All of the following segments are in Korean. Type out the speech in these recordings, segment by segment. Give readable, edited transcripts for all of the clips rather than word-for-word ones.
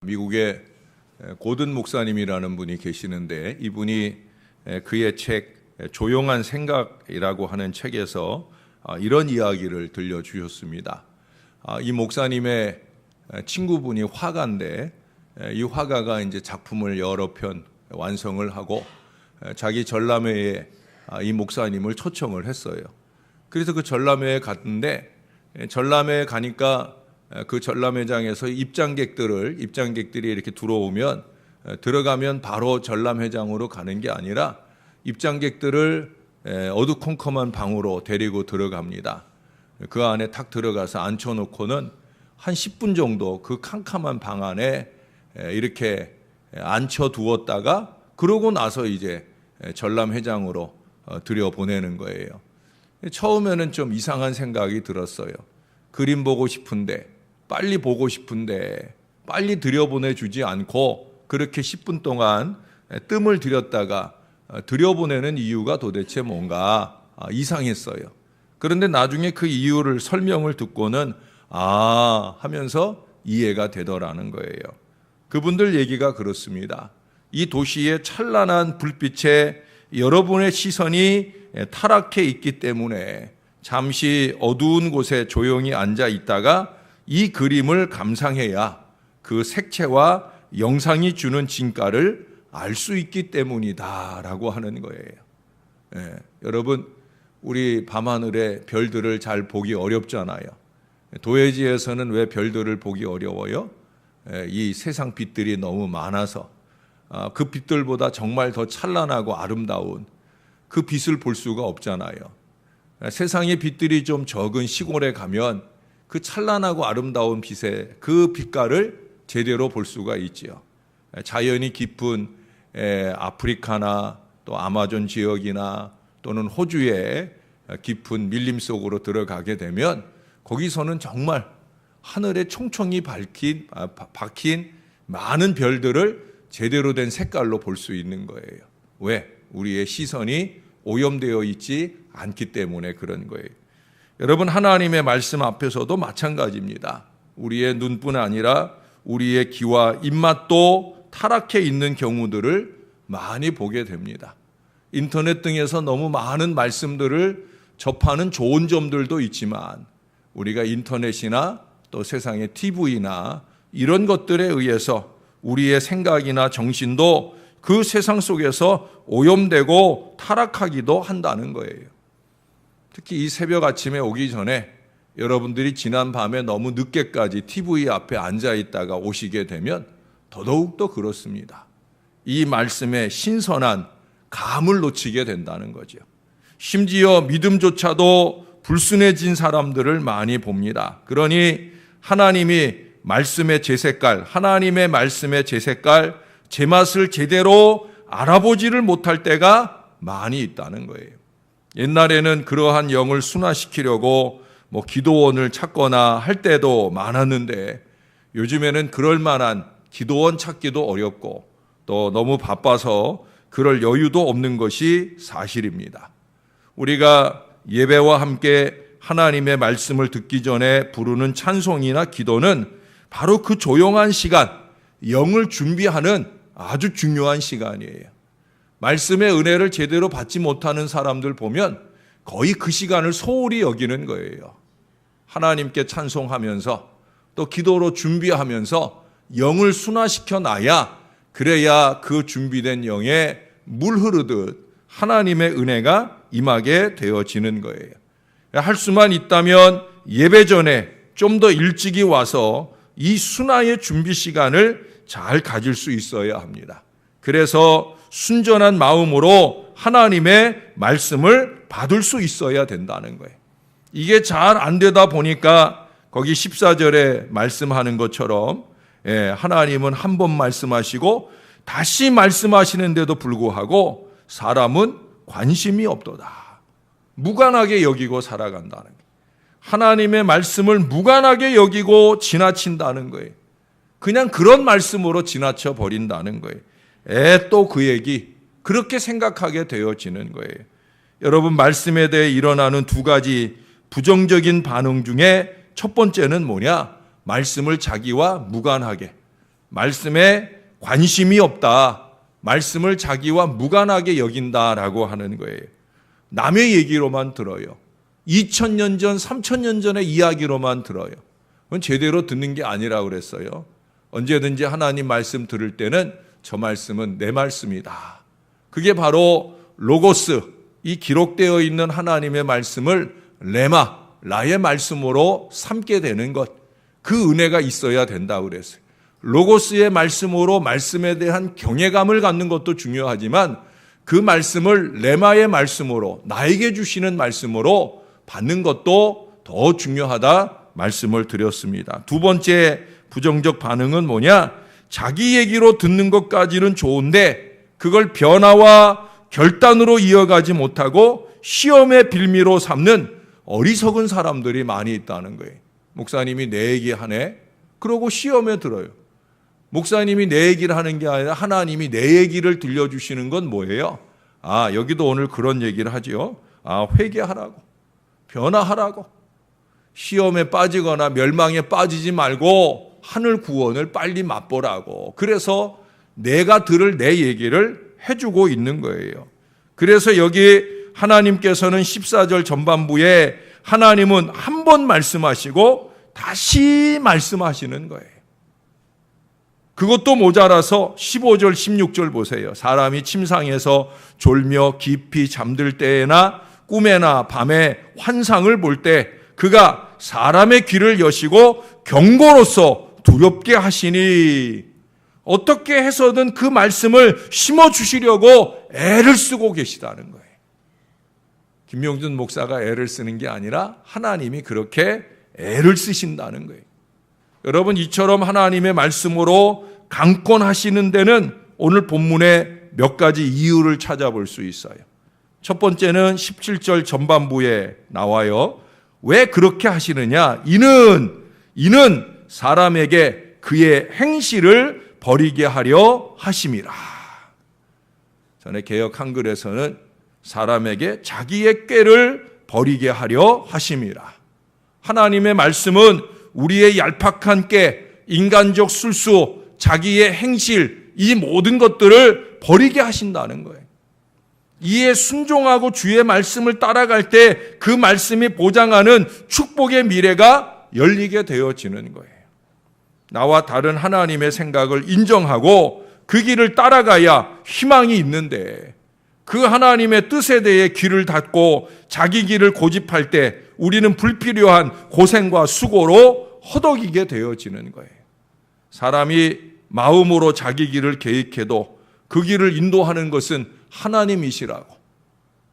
미국의 고든 목사님이라는 분이 계시는데 이분이 그의 책 조용한 생각이라고 하는 책에서 이런 이야기를 들려주셨습니다. 이 목사님의 친구분이 화가인데 이 화가가 이제 작품을 여러 편 완성을 하고 자기 전람회에 이 목사님을 초청을 했어요. 그래서 그 전람회에 갔는데 전람회에 가니까 그 전람회장에서 입장객들이 이렇게 들어오면 들어가면 바로 전람회장으로 가는 게 아니라 입장객들을 어두컴컴한 방으로 데리고 들어갑니다. 그 안에 탁 들어가서 앉혀놓고는 한 10분 정도 그 캄캄한 방 안에 이렇게 앉혀두었다가 그러고 나서 이제 전람회장으로 들여보내는 거예요. 처음에는 좀 이상한 생각이 들었어요. 그림 보고 싶은데 빨리 보고 싶은데 빨리 들여보내주지 않고 그렇게 10분 동안 뜸을 들였다가 들여보내는 이유가 도대체 뭔가 이상했어요. 그런데 나중에 그 이유를 설명을 듣고는 하면서 이해가 되더라는 거예요. 그분들 얘기가 그렇습니다. 이 도시의 찬란한 불빛에 여러분의 시선이 타락해 있기 때문에 잠시 어두운 곳에 조용히 앉아 있다가 이 그림을 감상해야 그 색채와 영상이 주는 진가를 알 수 있기 때문이다라고 하는 거예요. 여러분, 우리 밤하늘의 별들을 잘 보기 어렵잖아요. 도해지에서는 왜 별들을 보기 어려워요? 이 세상 빛들이 너무 많아서 그 빛들보다 정말 더 찬란하고 아름다운 그 빛을 볼 수가 없잖아요. 세상의 빛들이 좀 적은 시골에 가면 그 찬란하고 아름다운 빛의 그 빛깔을 제대로 볼 수가 있지요. 자연이 깊은 아프리카나 또 아마존 지역이나 또는 호주의 깊은 밀림 속으로 들어가게 되면 거기서는 정말 하늘에 총총히 박힌 많은 별들을 제대로 된 색깔로 볼 수 있는 거예요. 왜? 우리의 시선이 오염되어 있지 않기 때문에 그런 거예요. 여러분, 하나님의 말씀 앞에서도 마찬가지입니다. 우리의 눈뿐 아니라 우리의 귀와 입맛도 타락해 있는 경우들을 많이 보게 됩니다. 인터넷 등에서 너무 많은 말씀들을 접하는 좋은 점들도 있지만 우리가 인터넷이나 또 세상의 TV나 이런 것들에 의해서 우리의 생각이나 정신도 그 세상 속에서 오염되고 타락하기도 한다는 거예요. 특히 이 새벽 아침에 오기 전에 여러분들이 지난 밤에 너무 늦게까지 TV 앞에 앉아 있다가 오시게 되면 더더욱더 그렇습니다. 이 말씀의 신선한 감을 놓치게 된다는 거죠. 심지어 믿음조차도 불순해진 사람들을 많이 봅니다. 그러니 하나님의 말씀의 제 색깔, 제맛을 제대로 알아보지를 못할 때가 많이 있다는 거예요. 옛날에는 그러한 영을 순화시키려고 기도원을 찾거나 할 때도 많았는데 요즘에는 그럴 만한 기도원 찾기도 어렵고 또 너무 바빠서 그럴 여유도 없는 것이 사실입니다. 우리가 예배와 함께 하나님의 말씀을 듣기 전에 부르는 찬송이나 기도는 바로 그 조용한 시간, 영을 준비하는 아주 중요한 시간이에요. 말씀의 은혜를 제대로 받지 못하는 사람들 보면 거의 그 시간을 소홀히 여기는 거예요. 하나님께 찬송하면서 또 기도로 준비하면서 영을 순화시켜 놔야 그래야 그 준비된 영에 물 흐르듯 하나님의 은혜가 임하게 되어지는 거예요. 할 수만 있다면 예배 전에 좀 더 일찍이 와서 이 순화의 준비 시간을 잘 가질 수 있어야 합니다. 그래서 순전한 마음으로 하나님의 말씀을 받을 수 있어야 된다는 거예요. 이게 잘 안 되다 보니까 거기 14절에 말씀하는 것처럼 하나님은 한 번 말씀하시고 다시 말씀하시는데도 불구하고 사람은 관심이 없도다. 무관하게 여기고 살아간다는 거예요. 하나님의 말씀을 무관하게 여기고 지나친다는 거예요. 그냥 그런 말씀으로 지나쳐 버린다는 거예요. 또 그 얘기 그렇게 생각하게 되어지는 거예요. 여러분, 말씀에 대해 일어나는 두 가지 부정적인 반응 중에 첫 번째는 뭐냐? 말씀을 자기와 무관하게, 말씀에 관심이 없다. 말씀을 자기와 무관하게 여긴다라고 하는 거예요. 남의 얘기로만 들어요. 2000년 전, 3000년 전의 이야기로만 들어요. 그건 제대로 듣는 게 아니라고 그랬어요. 언제든지 하나님 말씀 들을 때는 저 말씀은 내 말씀이다. 그게 바로 로고스, 이 기록되어 있는 하나님의 말씀을 레마, 나의 말씀으로 삼게 되는 것. 그 은혜가 있어야 된다고 그랬어요. 로고스의 말씀으로 말씀에 대한 경외감을 갖는 것도 중요하지만 그 말씀을 레마의 말씀으로, 나에게 주시는 말씀으로 받는 것도 더 중요하다 말씀을 드렸습니다. 두 번째 부정적 반응은 뭐냐? 자기 얘기로 듣는 것까지는 좋은데 그걸 변화와 결단으로 이어가지 못하고 시험의 빌미로 삼는 어리석은 사람들이 많이 있다는 거예요. 목사님이 내 얘기 하네? 그러고 시험에 들어요. 목사님이 내 얘기를 하는 게 아니라 하나님이 내 얘기를 들려주시는 건 뭐예요? 여기도 오늘 그런 얘기를 하죠. 회개하라고, 변화하라고, 시험에 빠지거나 멸망에 빠지지 말고 하늘 구원을 빨리 맛보라고. 그래서 내가 들을 내 얘기를 해주고 있는 거예요. 그래서 여기 하나님께서는 14절 전반부에 하나님은 한 번 말씀하시고 다시 말씀하시는 거예요. 그것도 모자라서 15절 16절 보세요. 사람이 침상에서 졸며 깊이 잠들 때에나 꿈에나 밤에 환상을 볼 때 그가 사람의 귀를 여시고 경고로서 두렵게 하시니, 어떻게 해서든 그 말씀을 심어주시려고 애를 쓰고 계시다는 거예요. 김용준 목사가 애를 쓰는 게 아니라 하나님이 그렇게 애를 쓰신다는 거예요. 여러분, 이처럼 하나님의 말씀으로 강권하시는 데는 오늘 본문에 몇 가지 이유를 찾아볼 수 있어요. 첫 번째는 17절 전반부에 나와요. 왜 그렇게 하시느냐? 이는 사람에게 그의 행실을 버리게 하려 하심이라. 전에 개역 한글에서는 사람에게 자기의 꾀를 버리게 하려 하심이라. 하나님의 말씀은 우리의 얄팍한 꾀, 인간적 술수, 자기의 행실, 이 모든 것들을 버리게 하신다는 거예요. 이에 순종하고 주의 말씀을 따라갈 때 그 말씀이 보장하는 축복의 미래가 열리게 되어지는 거예요. 나와 다른 하나님의 생각을 인정하고 그 길을 따라가야 희망이 있는데, 그 하나님의 뜻에 대해 귀를 닫고 자기 길을 고집할 때 우리는 불필요한 고생과 수고로 허덕이게 되어지는 거예요. 사람이 마음으로 자기 길을 계획해도 그 길을 인도하는 것은 하나님이시라고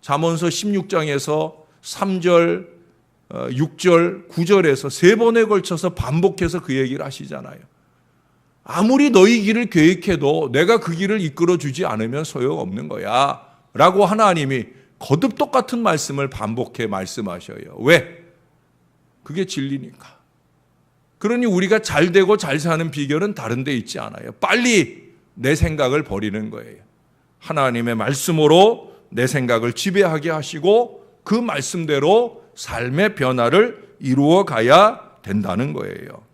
잠언서 16장에서 3절, 6절, 9절에서 세 번에 걸쳐서 반복해서 그 얘기를 하시잖아요. 아무리 너희 길을 계획해도 내가 그 길을 이끌어주지 않으면 소용없는 거야 라고 하나님이 거듭 똑같은 말씀을 반복해 말씀하셔요. 왜? 그게 진리니까. 그러니 우리가 잘 되고 잘 사는 비결은 다른 데 있지 않아요. 빨리 내 생각을 버리는 거예요. 하나님의 말씀으로 내 생각을 지배하게 하시고 그 말씀대로 삶의 변화를 이루어 가야 된다는 거예요.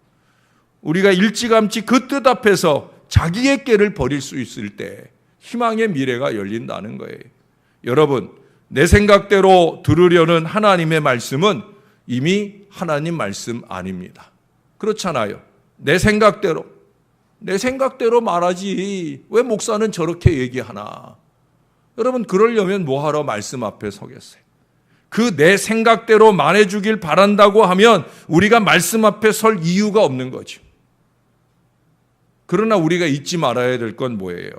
우리가 일찌감치 그 뜻 앞에서 자기의 꾀를 버릴 수 있을 때 희망의 미래가 열린다는 거예요. 여러분, 내 생각대로 들으려는 하나님의 말씀은 이미 하나님 말씀 아닙니다. 그렇잖아요. 내 생각대로 말하지 왜 목사는 저렇게 얘기하나. 여러분, 그러려면 뭐하러 말씀 앞에 서겠어요? 그 내 생각대로 말해주길 바란다고 하면 우리가 말씀 앞에 설 이유가 없는 거죠. 그러나 우리가 잊지 말아야 될 건 뭐예요?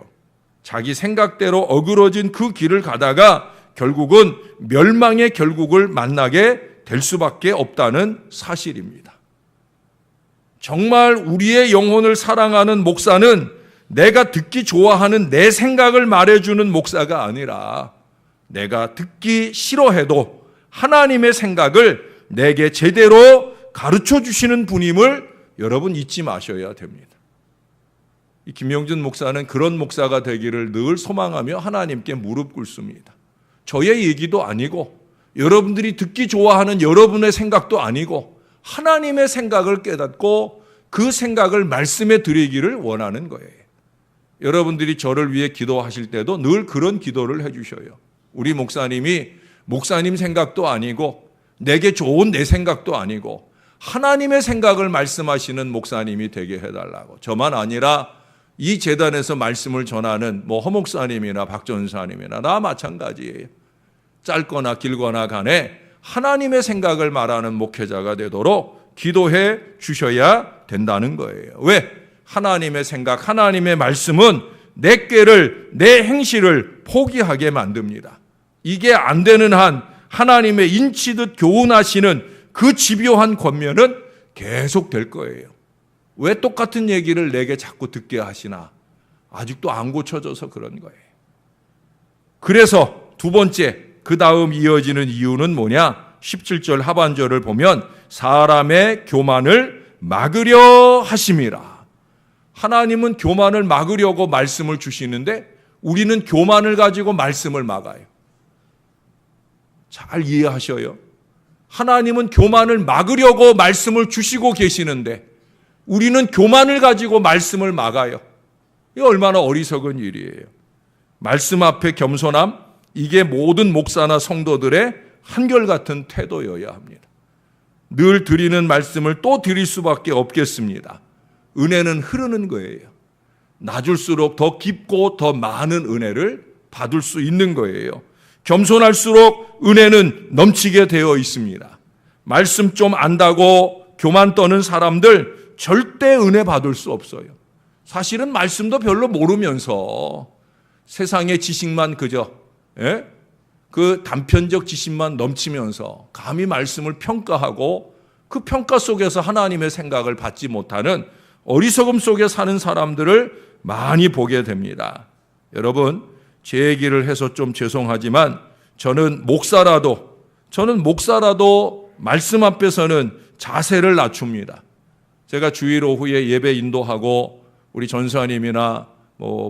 자기 생각대로 어그러진 그 길을 가다가 결국은 멸망의 결국을 만나게 될 수밖에 없다는 사실입니다. 정말 우리의 영혼을 사랑하는 목사는 내가 듣기 좋아하는 내 생각을 말해주는 목사가 아니라 내가 듣기 싫어해도 하나님의 생각을 내게 제대로 가르쳐 주시는 분임을 여러분 잊지 마셔야 됩니다. 이 김영준 목사는 그런 목사가 되기를 늘 소망하며 하나님께 무릎 꿇습니다. 저의 얘기도 아니고 여러분들이 듣기 좋아하는 여러분의 생각도 아니고 하나님의 생각을 깨닫고 그 생각을 말씀에 드리기를 원하는 거예요. 여러분들이 저를 위해 기도하실 때도 늘 그런 기도를 해주셔요. 우리 목사님이 목사님 생각도 아니고 내게 좋은 내 생각도 아니고 하나님의 생각을 말씀하시는 목사님이 되게 해달라고. 저만 아니라 이 재단에서 말씀을 전하는 허 목사님이나 박 전사님이나 나 마찬가지예요. 짧거나 길거나 간에 하나님의 생각을 말하는 목회자가 되도록 기도해 주셔야 된다는 거예요. 왜? 하나님의 생각, 하나님의 말씀은 내 꾀를, 내 행실을 포기하게 만듭니다. 이게 안 되는 한 하나님의 인치듯 교훈하시는 그 집요한 권면은 계속 될 거예요. 왜 똑같은 얘기를 내게 자꾸 듣게 하시나? 아직도 안 고쳐져서 그런 거예요. 그래서 두 번째, 그 다음 이어지는 이유는 뭐냐? 17절 하반절을 보면 사람의 교만을 막으려 하심이라. 하나님은 교만을 막으려고 말씀을 주시는데 우리는 교만을 가지고 말씀을 막아요. 잘 이해하셔요. 하나님은 교만을 막으려고 말씀을 주시고 계시는데 우리는 교만을 가지고 말씀을 막아요. 이게 얼마나 어리석은 일이에요. 말씀 앞에 겸손함, 이게 모든 목사나 성도들의 한결같은 태도여야 합니다. 늘 드리는 말씀을 또 드릴 수밖에 없겠습니다. 은혜는 흐르는 거예요. 낮을수록 더 깊고 더 많은 은혜를 받을 수 있는 거예요. 겸손할수록 은혜는 넘치게 되어 있습니다. 말씀 좀 안다고 교만 떠는 사람들 절대 은혜 받을 수 없어요. 사실은 말씀도 별로 모르면서 세상의 지식만 그 단편적 지식만 넘치면서 감히 말씀을 평가하고 그 평가 속에서 하나님의 생각을 받지 못하는 어리석음 속에 사는 사람들을 많이 보게 됩니다. 여러분, 제 얘기를 해서 좀 죄송하지만 저는 목사라도 말씀 앞에서는 자세를 낮춥니다. 제가 주일 오후에 예배 인도하고 우리 전사님이나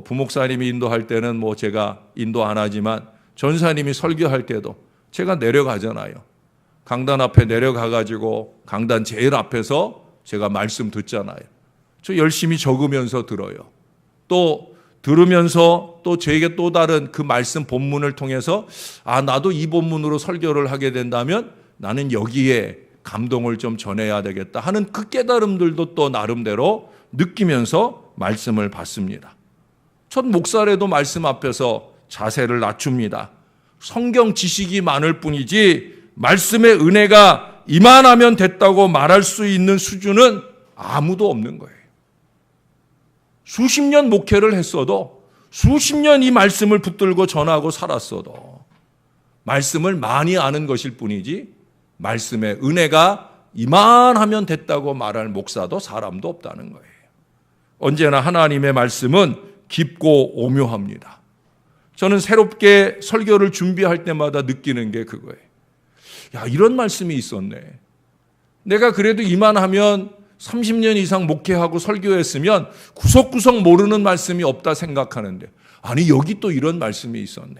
부목사님이 인도할 때는 제가 인도 안 하지만 전사님이 설교할 때도 제가 내려가잖아요. 강단 앞에 내려가가지고 강단 제일 앞에서 제가 말씀 듣잖아요. 저 열심히 적으면서 들어요. 또 들으면서 또 저에게 또 다른 그 말씀 본문을 통해서 나도 이 본문으로 설교를 하게 된다면 나는 여기에 감동을 좀 전해야 되겠다 하는 그 깨달음들도 또 나름대로 느끼면서 말씀을 받습니다. 첫 목사라도 말씀 앞에서 자세를 낮춥니다. 성경 지식이 많을 뿐이지 말씀의 은혜가 이만하면 됐다고 말할 수 있는 수준은 아무도 없는 거예요. 수십 년 목회를 했어도 수십 년 이 말씀을 붙들고 전하고 살았어도 말씀을 많이 아는 것일 뿐이지 말씀의 은혜가 이만하면 됐다고 말할 목사도 사람도 없다는 거예요. 언제나 하나님의 말씀은 깊고 오묘합니다. 저는 새롭게 설교를 준비할 때마다 느끼는 게 그거예요. 이런 말씀이 있었네. 내가 그래도 이만하면 30년 이상 목회하고 설교했으면 구석구석 모르는 말씀이 없다 생각하는데 아니 여기 또 이런 말씀이 있었네.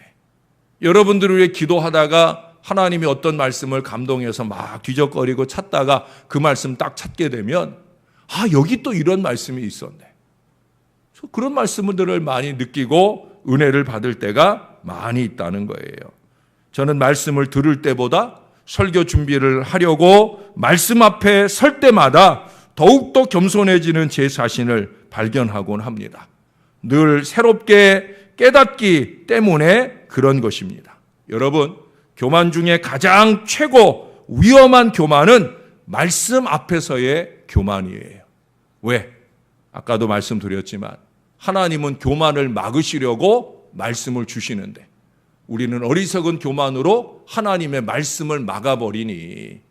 여러분들을 위해 기도하다가 하나님이 어떤 말씀을 감동해서 막 뒤적거리고 찾다가 그 말씀 딱 찾게 되면 여기 또 이런 말씀이 있었네. 그런 말씀들을 많이 느끼고 은혜를 받을 때가 많이 있다는 거예요. 저는 말씀을 들을 때보다 설교 준비를 하려고 말씀 앞에 설 때마다 더욱더 겸손해지는 제 자신을 발견하곤 합니다. 늘 새롭게 깨닫기 때문에 그런 것입니다. 여러분, 교만 중에 가장 최고 위험한 교만은 말씀 앞에서의 교만이에요. 왜? 아까도 말씀드렸지만 하나님은 교만을 막으시려고 말씀을 주시는데 우리는 어리석은 교만으로 하나님의 말씀을 막아버리니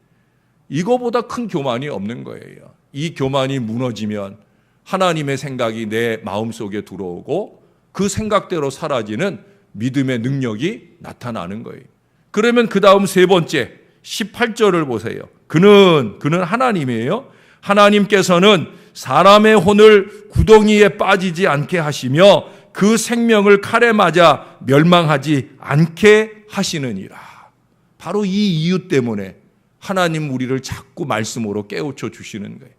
이거보다 큰 교만이 없는 거예요. 이 교만이 무너지면 하나님의 생각이 내 마음속에 들어오고 그 생각대로 사라지는 믿음의 능력이 나타나는 거예요. 그러면 그 다음 세 번째 18절을 보세요. 그는 하나님이에요. 하나님께서는 사람의 혼을 구덩이에 빠지지 않게 하시며 그 생명을 칼에 맞아 멸망하지 않게 하시느니라. 바로 이 이유 때문에 하나님 우리를 자꾸 말씀으로 깨우쳐 주시는 거예요.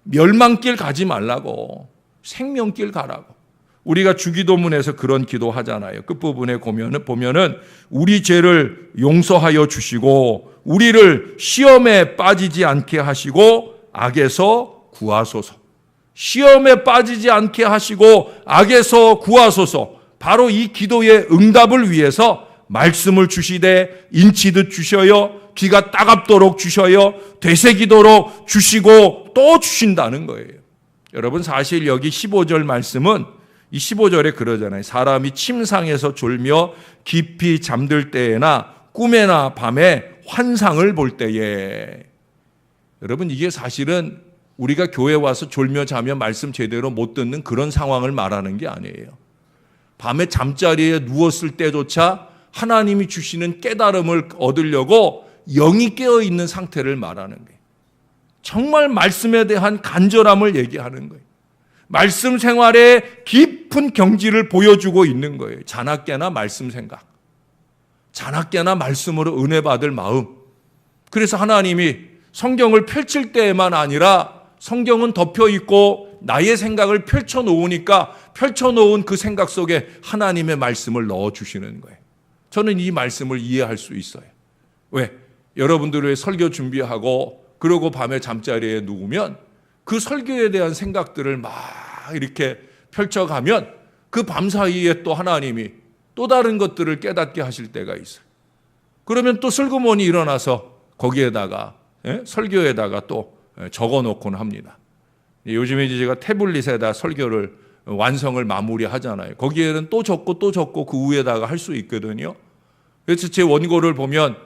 멸망길 가지 말라고, 생명길 가라고. 우리가 주기도문에서 그런 기도하잖아요. 끝부분에 보면은 우리 죄를 용서하여 주시고 우리를 시험에 빠지지 않게 하시고 악에서 구하소서. 시험에 빠지지 않게 하시고 악에서 구하소서. 바로 이 기도의 응답을 위해서 말씀을 주시되 인치듯 주셔요, 귀가 따갑도록 주셔요, 되새기도록 주시고 또 주신다는 거예요. 여러분, 사실 여기 15절 말씀은 이 15절에 그러잖아요. 사람이 침상에서 졸며 깊이 잠들 때에나 꿈에나 밤에 환상을 볼 때에. 여러분, 이게 사실은 우리가 교회 와서 졸며 자며 말씀 제대로 못 듣는 그런 상황을 말하는 게 아니에요. 밤에 잠자리에 누웠을 때조차 하나님이 주시는 깨달음을 얻으려고 영이 깨어있는 상태를 말하는 거예요. 정말 말씀에 대한 간절함을 얘기하는 거예요. 말씀 생활에 깊은 경지를 보여주고 있는 거예요. 자나깨나 말씀 생각, 자나깨나 말씀으로 은혜 받을 마음. 그래서 하나님이 성경을 펼칠 때에만 아니라 성경은 덮여 있고 나의 생각을 펼쳐놓으니까 펼쳐놓은 그 생각 속에 하나님의 말씀을 넣어주시는 거예요. 저는 이 말씀을 이해할 수 있어요. 왜? 여러분들의 설교 준비하고 그러고 밤에 잠자리에 누우면 그 설교에 대한 생각들을 막 이렇게 펼쳐가면 그 밤 사이에 또 하나님이 또 다른 것들을 깨닫게 하실 때가 있어요. 그러면 또 슬그머니 일어나서 거기에다가 설교에다가 또 적어놓곤 합니다. 요즘에 제가 태블릿에다 설교를 완성을 마무리하잖아요. 거기에는 또 적고 또 적고 그 위에다가 할 수 있거든요. 그래서 제 원고를 보면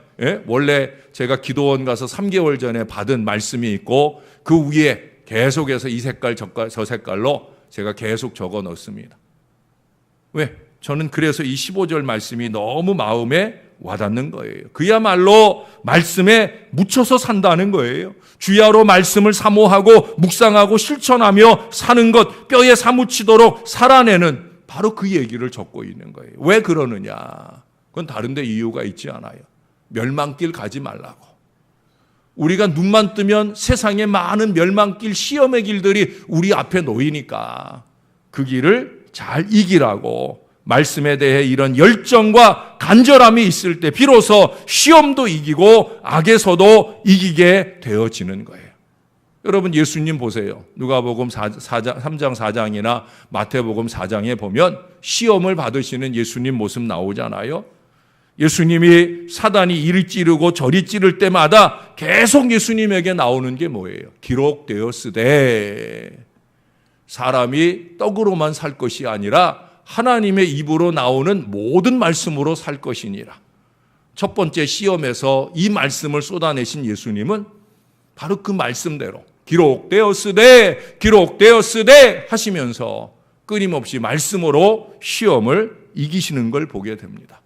원래 제가 기도원 가서 3개월 전에 받은 말씀이 있고 그 위에 계속해서 이 색깔 저 색깔로 제가 계속 적어 넣습니다. 왜? 저는 그래서 이 15절 말씀이 너무 마음에 와닿는 거예요. 그야말로 말씀에 묻혀서 산다는 거예요. 주야로 말씀을 사모하고 묵상하고 실천하며 사는 것, 뼈에 사무치도록 살아내는 바로 그 얘기를 적고 있는 거예요. 왜 그러느냐? 그건 다른 데 이유가 있지 않아요. 멸망길 가지 말라고. 우리가 눈만 뜨면 세상에 많은 멸망길, 시험의 길들이 우리 앞에 놓이니까 그 길을 잘 이기라고, 말씀에 대해 이런 열정과 간절함이 있을 때 비로소 시험도 이기고 악에서도 이기게 되어지는 거예요. 여러분, 예수님 보세요. 누가복음 3장 4장이나 마태복음 4장에 보면 시험을 받으시는 예수님 모습 나오잖아요. 예수님이 사단이 이리 찌르고 저리 찌를 때마다 계속 예수님에게 나오는 게 뭐예요? 기록되었으되 사람이 떡으로만 살 것이 아니라 하나님의 입으로 나오는 모든 말씀으로 살 것이니라. 첫 번째 시험에서 이 말씀을 쏟아내신 예수님은 바로 그 말씀대로 기록되었으되 하시면서 끊임없이 말씀으로 시험을 이기시는 걸 보게 됩니다.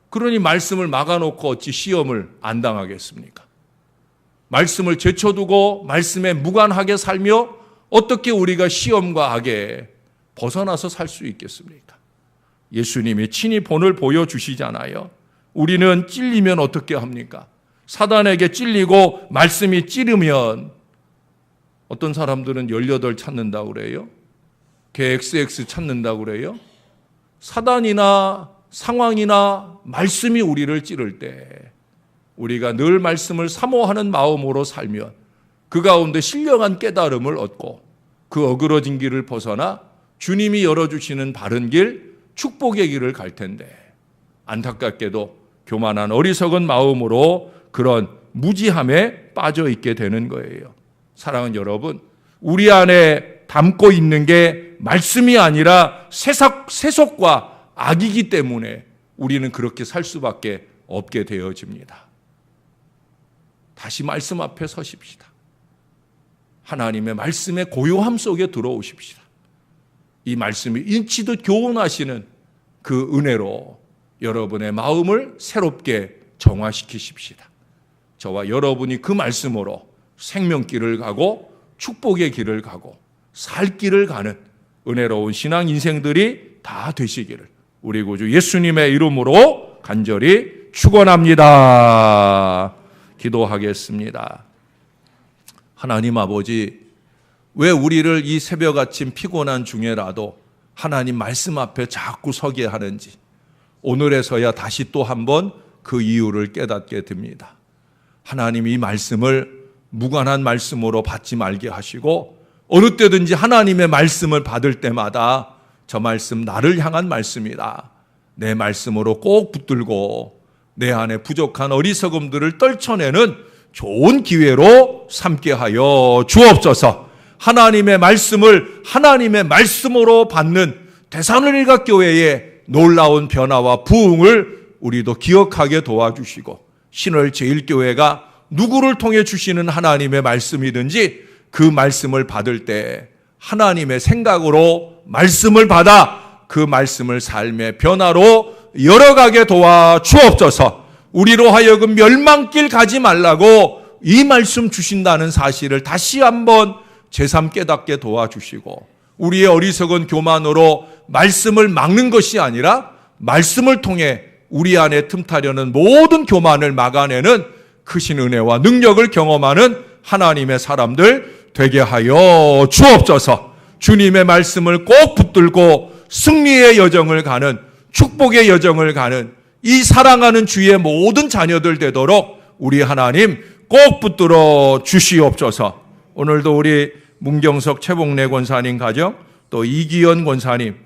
그러니 말씀을 막아놓고 어찌 시험을 안 당하겠습니까? 말씀을 제쳐두고 말씀에 무관하게 살며 어떻게 우리가 시험과 악에 벗어나서 살 수 있겠습니까? 예수님이 친히 본을 보여주시잖아요. 우리는 찔리면 어떻게 합니까? 사단에게 찔리고 말씀이 찌르면 어떤 사람들은 18 찾는다고 그래요. 개 XX 찾는다고 그래요. 사단이나 상황이나 말씀이 우리를 찌를 때 우리가 늘 말씀을 사모하는 마음으로 살면 그 가운데 신령한 깨달음을 얻고 그 어그러진 길을 벗어나 주님이 열어주시는 바른 길, 축복의 길을 갈 텐데 안타깝게도 교만한 어리석은 마음으로 그런 무지함에 빠져 있게 되는 거예요. 사랑하는 여러분, 우리 안에 담고 있는 게 말씀이 아니라 세속과 악이기 때문에 우리는 그렇게 살 수밖에 없게 되어집니다. 다시 말씀 앞에 서십시다. 하나님의 말씀의 고요함 속에 들어오십시다. 이 말씀이 인치듯 교훈하시는 그 은혜로 여러분의 마음을 새롭게 정화시키십시다. 저와 여러분이 그 말씀으로 생명길을 가고 축복의 길을 가고 살 길을 가는 은혜로운 신앙 인생들이 다 되시기를 우리 구주 예수님의 이름으로 간절히 축원합니다. 기도하겠습니다. 하나님 아버지, 왜 우리를 이 새벽 아침 피곤한 중에라도 하나님 말씀 앞에 자꾸 서게 하는지 오늘에서야 다시 또 한번 그 이유를 깨닫게 됩니다. 하나님이 이 말씀을 무관한 말씀으로 받지 말게 하시고 어느 때든지 하나님의 말씀을 받을 때마다 저 말씀 나를 향한 말씀이다. 내 말씀으로 꼭 붙들고 내 안에 부족한 어리석음들을 떨쳐내는 좋은 기회로 삼게 하여 주옵소서. 하나님의 말씀을 하나님의 말씀으로 받는 데살로니가 교회의 놀라운 변화와 부흥을 우리도 기억하게 도와주시고 신월제일교회가 누구를 통해 주시는 하나님의 말씀이든지 그 말씀을 받을 때 하나님의 생각으로 말씀을 받아 그 말씀을 삶의 변화로 열어가게 도와 주옵소서. 우리로 하여금 멸망길 가지 말라고 이 말씀 주신다는 사실을 다시 한번 제삼 깨닫게 도와주시고 우리의 어리석은 교만으로 말씀을 막는 것이 아니라 말씀을 통해 우리 안에 틈타려는 모든 교만을 막아내는 크신 은혜와 능력을 경험하는 하나님의 사람들 되게 하여 주옵소서. 주님의 말씀을 꼭 붙들고 승리의 여정을 가는 축복의 여정을 가는 이 사랑하는 주의 모든 자녀들 되도록 우리 하나님 꼭 붙들어 주시옵소서. 오늘도 우리 문경석 최복래 권사님 가정 또 이기현 권사님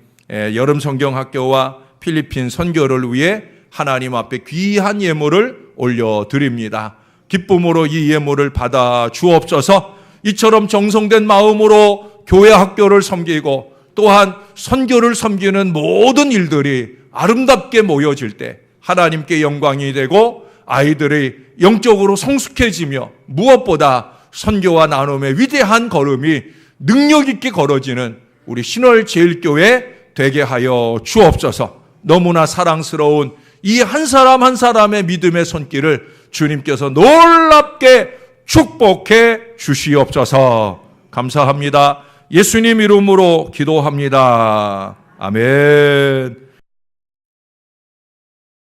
여름 성경학교와 필리핀 선교를 위해 하나님 앞에 귀한 예물을 올려드립니다. 기쁨으로 이 예물을 받아 주옵소서. 이처럼 정성된 마음으로 교회 학교를 섬기고 또한 선교를 섬기는 모든 일들이 아름답게 모여질 때 하나님께 영광이 되고 아이들이 영적으로 성숙해지며 무엇보다 선교와 나눔의 위대한 걸음이 능력 있게 걸어지는 우리 신월제일교회 되게 하여 주옵소서. 너무나 사랑스러운 이 한 사람 한 사람의 믿음의 손길을 주님께서 놀랍게 축복해 주시옵소서. 감사합니다. 예수님 이름으로 기도합니다. 아멘.